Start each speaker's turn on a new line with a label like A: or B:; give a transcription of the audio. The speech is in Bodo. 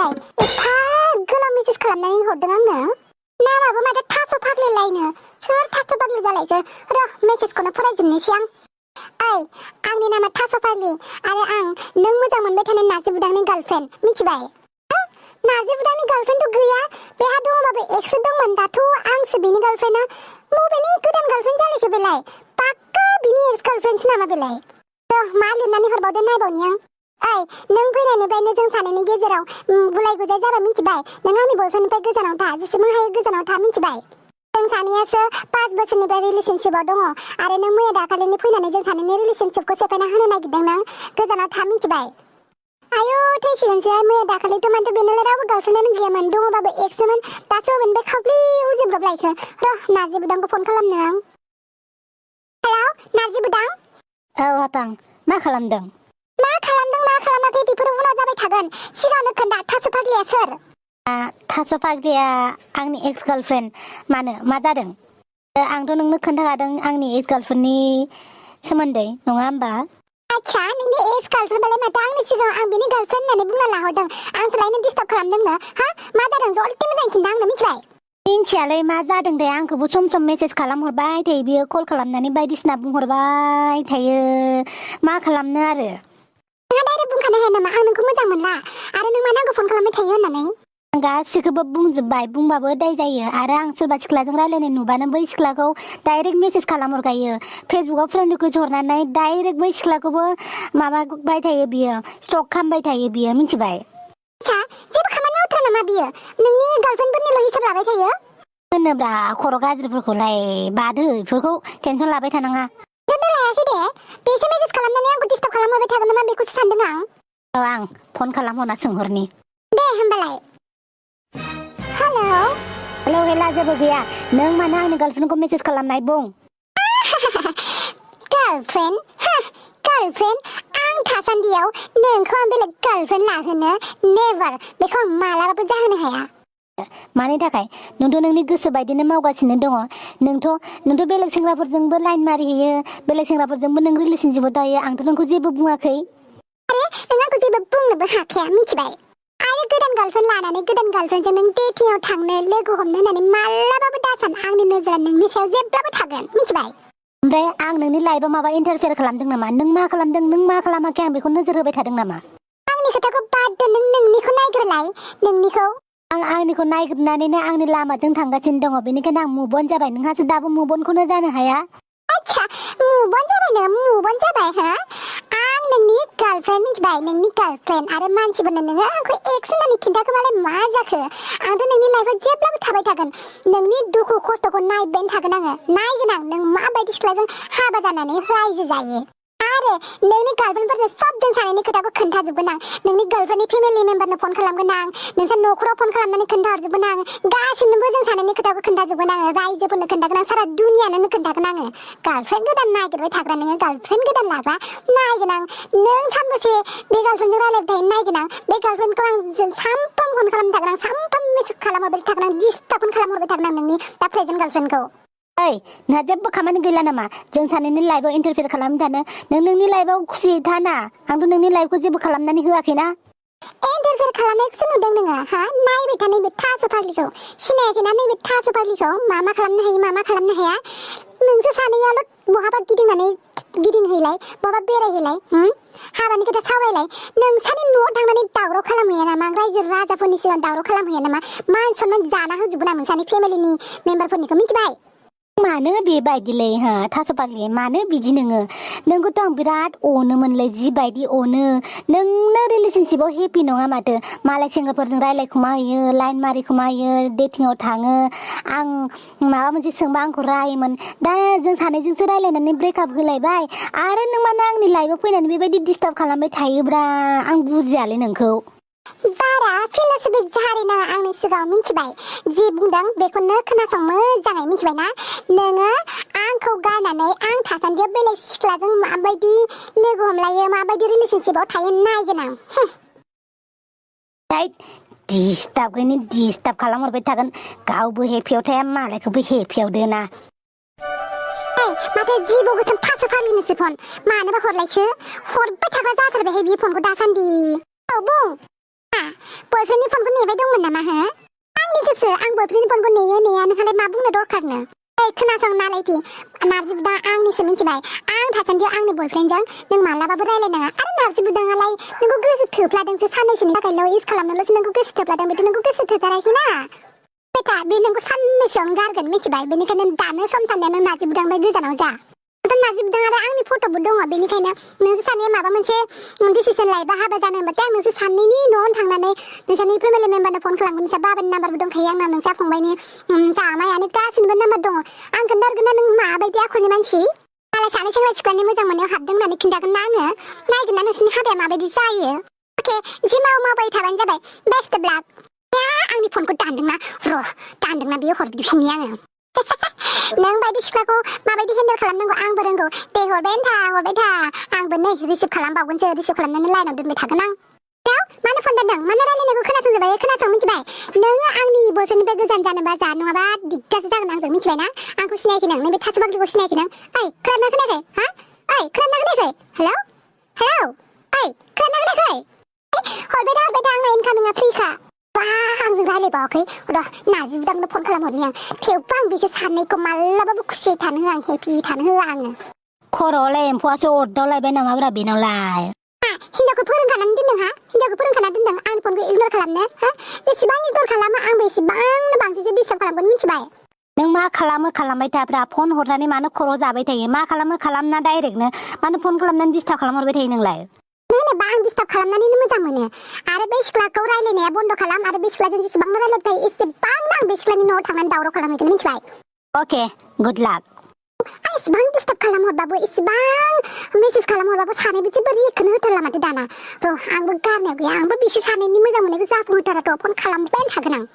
A: बेलाय एफा गोलाव मेसेज खालामनानै हरदों आंनो नामाबो माथो थास' फाग्लिलायनो सोर थास' फाग्लि जालायखो र' मेसेजखौनो फरायजोबनोसै आं ओइ आंनि नामा थास' फाग्लि आरो आं नों मोजां मोनबाय थानाय नार्जि बुदांनि गार्लफ्रेन्ड मिथिबाय नार्जि बुदांनि गार्लफ्रेन्डथ' गैया बेहा दङबाबो एक्स दंमोन दाथ' आंसो बेनि गार्लफ्रेन्डा बबेनि गोदान गार्लफ्रेन्ड जालायखो बेलाय पाक्का बिनि एक्स गार्लफ्रेन्डसो नामा बेलाय र' मा लिरनानै हरबावदों नायबावनि आं ओइ नों फैनायनिफ्रायनो जों सानैनि गेजेराव गुलाय गुजाय जाबाय मिथिबाय नों आंनि बयफ्रेन्डनिफ्राय गोजानाव था जेसेबां हायो गोजानाव था मिथिबाय जों सानैयासो 5 बोसोरनिफ्राय रिलेशनशिपआव दङ आरो नों मैया दाखालिनि फैनानै जों सानैनि रिलेशनशिपखौ सेफायना होनो नागिरदों नों गोजानाव था मिथिबाय आयौ थैसिगोनसै मैया दाखालिथ' माथो बेनालाय रावबो गार्लफ्रेन्डआनो गैयामोन दङबाबो एक्समोन दासो अबेनिफ्राय खावब्लि उजिब्रबलायखो र' नार्जि बुदांखौ फन खालामनो आं हेलौ नार्जि बुदां
B: औ आपां मा खालामदों
A: मा खालामाखै बेफोर उनाव जाबाय थागोन सिगाङावनो खोन्था थास' फाग्लिया सोर
B: थास' फाग्लिया आंनि एक्स गार्लफ्रेन्ड मानो मा जादों आंथ' नोंनो खोन्थाखादों आंनि एक्स गार्लफ्रेन्डनि सोमोन्दै नङा होमबा
A: आच्छा नोंनि एक्स गार्लफ्रेन्डआलाय माथो आंनि सिगाङाव आं बेनि गार्लफ्रेन्ड होननानै बुंना लाहरदों आंसो लायनो डिस्टार्ब खालामदोंनो हा मा जादों जल्दि मोजाङै खिन्था आंनो मिथिबाय
B: मिन्थियालै मा जादों दे आंखौबो सम सम मेसेज खालामहरबाय थायो बियो कल खालामनानै बायदिसिना बुंहरबाय थायो मा खालामनो आरो
A: नोंहा डाइरेक्ट बुंखानो हाया नामा आं नोंखौ मोजां मोनला आरो नों मा नांगौ फन खालामबाय थायो होननानै
B: आं गासिखौबो बुंजोब्बाय बुंबाबो दाय जायो आरो आं सोरबा सिख्लाजों रायलायनाय नुबानो बै सिख्लाखौ डाइरेक्ट मेसेज खालामहरखायो फेसबुकाव फ्रेन्ड रिकुवेस्ट हरनानै डाइरेक्ट बै सिख्लाखौबो माबाबाय थायो बियो स्टक खालामबाय थायो बियो मिथिबाय
A: आच्छा जेबो खामानियाव उथ्रा नामा बियो नोंनि गार्लफ्रेन्डफोरनिल' हिसाब लाबाय थायो
B: होनोब्रा खर' गाज्रिफोरखौलाय बादो बेफोरखौ टेनसन लाबाय थानाङा
A: जेबो लायाखै दे बेसो मेसेज खालामनानै आंखौ डिस्टार्ब खालामहरबाय थागोन नामा बेखौसो सानदों आं
B: औ आं फन खालामहरना सोंहरनि
A: दे होमबालाय हेलौ
B: हेला जेबो गैया नों मानो आंनि गार्लफ्रेन्डखौ मेसेज खालामनाय बुं
A: गार्लफ्रेन्ड आं थासान्दियाव नोंखौ आं बेलेग गार्लफ्रेन्ड लाहोनो नेभार बेखौ आं मालाबाबो जाहोनो हाया
B: मानि थाखाय नोंथ' नोंनि गोसो बायदिनो मावगासिनो दङ नोंथ' बेलेग सेंग्राफोरजोंबो लाइन मारिहैयो बेलेग सेंग्राफोरजोंबो नों रिलेशनशिपआव थायो आंथ' नोंखौ जेबो बुङाखै
A: आरे नों आंखौ जेबो बुंनोबो हाखाया मिथिबाय आरो गोदान गार्लफ्रेन्ड लानानै गोदान गार्लफ्रेन्डजों नों डेटिंआव थांनो लोगो हमनो होननानै मालाबाबो दासान आंनि नोजोरा नोंनि सायाव जेब्लाबो थागोन मिथिबाय
B: ओमफ्राय आं नोंनि लाइफआव माबा इन्टारफेयार खालामदों नामा नों मा खालामदों नों मा खालामाखै आं बेखौ नोजोर होबाय थादों नामा
A: आंनि खोथाखौ बाद दोन नों नोंनिखौ नायग्रोलाय नोंनिखौ
B: आं आंनिखौ नायग्रोनानैनो आंनि लामाजों थांगासिनो दङ बेनिखायनो आं मुभ अन जाबाय नोंहासो दाबो मुभ अनखौनो जानो हाया
A: आच्छा मुभ अन जाबाय हा आं नोंनि गार्लफ्रेन्ड मिथिबाय नोंनि गार्लफ्रेन्ड आरो मानसिफोरनो नोङो आंखौ एक्स होननानै खिन्थाखोबालाय मा जाखो आंथ' नोंनि लाइफआव जेब्लाबो थाबाय थागोन नोंनि दुखु खस्थ'खौ नायबाय थागोन आङो नायगोन आं नों माबायदि सिख्लाजों हाबा जानानै रायजो जायो आरो नोंनि गार्लफ्रेन्डफोरनो सब जों सानैनि खोथाखौ खोन्थाजोबगोन आं नोंनि गार्लफ्रेन्डनि फेमिलि मेम्बारनो फन खालामगोन आं नोंसोर न'खराव फन खालामनानै खोन्थाहरजोबगोन आं गासिनोबो जों सानैनि खोथाखौ खोन्थाजोबगोन आङो रायजोफोरनो खोन्थागोन आं सारा दुनियानो खोन्थागोन आङो गार्लफ्रेन्ड गोदान नागिरबाय थाग्रा नोङो गार्लफ्रेन्ड गोदान लाग्रा नायगोन आं नों सानबेसे बे गार्लफ्रेन्डजों रायलायबाय थायो नायगोन आं बे गार्लफ्रेन्डखौ आं सामफ्राम फन खालामबाय थागोन आं सामफ्राम मेसेज खालामहरबाय थागोन आं डिस्टार्ब फन खालामहरबाय थागोन आं नोंनि दा प्रेजेन्ट गार्लफ्रेन्डखौ
B: ओइ नोंहा जेबो खामानि गैला नामा जों सानैनि लाइफआव इन्टारफेयार खालामनो थानो नों नोंनि लाइफआव खुसियै थाना आंथ' नोंनि लाइफखौ जेबो खालामनानै होआखैना
A: इन्टारफेयार खालामनायखौसो नुदों नोङो हा नायबाय था नैबे थास' फाग्लिखौ सिनायाखैना नैबे थास' फाग्लिखौ मा खालामनो हायो मा खालामनो हाया नोंसो सानैयाल' बहाबा गिदिंहैलाय बहाबा बेरायहैलाय हाबानि खोथा सावरायलाय नोंसानि न'आव थांनानै दावराव खालामहैया नामा रायजो राजाफोरनि सिगां दावराव खालामहैया नामा मान सनमान जाना होजोबगोन आं नोंसानि फेमिलिनि मेम्बारफोरनिखौ मिथिबाय
B: मानो बेबायदिलै हा थास' फाग्लि मानो बिदि नोंखौथ' आं बिराद अनोमोनलै जिबायदि अनो नोंनो रिलेशनशिपआव हेपि नङा माथो मालाय सेंग्राफोरजों रायलायखुमाहैयो लाइन मारिखुमाहैयो डेटिंआव थाङो आं माबा मोनसे सोंबा आंखौ रायोमोन दा जों सानैजोंसो रायलायनानै ब्रेकआप होलायबाय आरो नों मानो आंनि लाइफआव फैनानै बेबायदि डिस्टार्ब खालामबाय थायोब्रा आं बुजियालै नोंखौ
A: बारा फिल'सफि जारिनाङा आंनि सिगाङाव मिथिबाय जि बुंदों बेखौनो खोनासं मोजाङै मिथिबायना नोङो आंखौ गारनानै आं थासान्दियाव बेलेग सिख्लाजों माबायदि लोगो हमलायो माबायदि रिलेशनशिपआव थायो नायगोन आं
B: डिस्टार्ब खालामहरबाय थागोन गावबो हेपियाव थाया मालायखौबो हेपियाव दोना
A: माथो जिबौ गोसोम थास' फाग्लिनोसो फन मानोबा हरलायखो हरबाय थाग्रा जाथारबायहाय बे फनखौ दासान्दि औ बुं बयफ्रेन्डनि फनखौ नेबाय दंमोन नामा हो आंनि गोसो आं बयफ्रेन्डनि फनखौ नेयो नेया नोंहालाय मा बुंनो दरखारनो खोनासं नालायथि नारजि बुदां आंनिसो मिथिबाय आं थासान्दियाव आंनि बयफ्रेन्डजों नों मालाबाबो रायलायनाङा आरो नारजि बुदाङालाय नोंखौ गोसो थोफ्लादोंसो साननैसोनि थाखायल' इउज खालामनोल'सो नोंखौ गोसो थोफ्लादों बेथ' नोंखौ गोसो थोथाराखैना बेटा बे नोंखौ साननैसोआवनो गारगोन मिथिबाय बेनिखायनो दानो सम थानायावनो नारजि बुदांनिफ्राय गोजानाव जा नारजि बुदां आरो आंनि फट'बो दङ बेनिखायनो नोंसोर सानैया माबा मोनसे डिसिसन लायोबा हाबा जानो होनबाथाय आं नोंसोर सानैनि न'आवनो थांनानै नोंसोरनि फेमिलि मेम्बारनो फन खालामगोन नोंसा बाबानि नाम्बारबो दंखायो आंनाव नोंसा फंबायनि जामायानो गासिनिबो नाम्बार दङ आं खोन्थाहरगोन ना नों माबायदि आखलनि मानसि मालाय सानै सेंग्रा सिख्लानि मोजां मोननायाव हाबदों होननानै खिन्थागोन ना आङो नायगोन ना नोंसोरनि हाबाया माबायदि जायो अके जि मावबाय थाबानो जाबाय बेस्ट अफ लाक आंनि फनखौ दानदोंना दानदोंना बेयो हरफिननि आङो नों बायदि सिख्लाखौ माबायदि हेन्डेल खालामनांगौ आंबो रोंगौ दे हरबाय था आंबो नै रिसिभ खालामबावगोनसो रिसिभ खालामनानै लाइनाव दोनबाय थागोन आं मानो फन दानदों मानो रायलायनायखौ खोनासंजोबबाय खोनासं मिथिबाय नोङो आंनि बयफ्रेन्डनिफ्राय गोजान जानोबा जा नङाबा दिगदारसो जागोन आंजों मिथिबाय ना आंखौ सिनायाखै नों नैबे थास बाग्रिखौ सिनायाखै नों ओइ खोनादोंना खोनायाखै हा ओइ खोनादोंना खोनायाखै हेलौ ओइ खोनादोंना खोनायाखै हरबाय था आंना इनकामिंआ फ्रिखा आंजों रायलायबावाखै र' नारजि बुदांनो फन खालामहरनि आं थेवबो आं बिसोर सानैखौ मालाबाबो खुसियै थानो होआ आं हेपि थानो होआ आङो
B: खर'आवलाय एम्फौआसो अरदावलायबाय नामाब्रा बेनावलाय
A: हिनजावखौ फोरोंखानानै दोनदों हा हिनजावखौ फोरोंखाना दोनदों आंनि फनखौ इगनर खालामनो हा बेसेबां इगनर खालामो आंबो एसेबांनो बांसिनसो डिस्टार्ब खालामगोन मिथिबाय
B: नों मा खालामो खालामबाय थाब्रा फन हरनानै मानो खर' जाबाय थायो मा खालामो खालामना डाइरेक्टनो मानो फन खालामनानै डिस्टार्ब खालामहरबाय थायो नोंलाय
A: जेनेबा आं डिस्टार्ब खालामनानैनो मोजां मोनो आरो बे सिख्लाखौ रायलायनाया बन्द' खालाम आरो बे सिख्लाजों जेसेबांनो रायलायबाय थायो एसेबांनो आं बे सिख्लानि न'आव थांनानै दावराव खालामहैगोन मिथिबाय
B: अके गुड लाक
A: आं इसेबां डिस्टार्ब खालामहरबाबो इसेबां मेसेज खालामहरबाबो सानैबो जेबो रिएक्टखौनो होथारला माथो दाना र' आंबो गारनायाव गैया आंबो बिसोर सानैनि मोजां मोननायखौ जाफुंहोथाराथ' फन खालामबायानो थागोन आं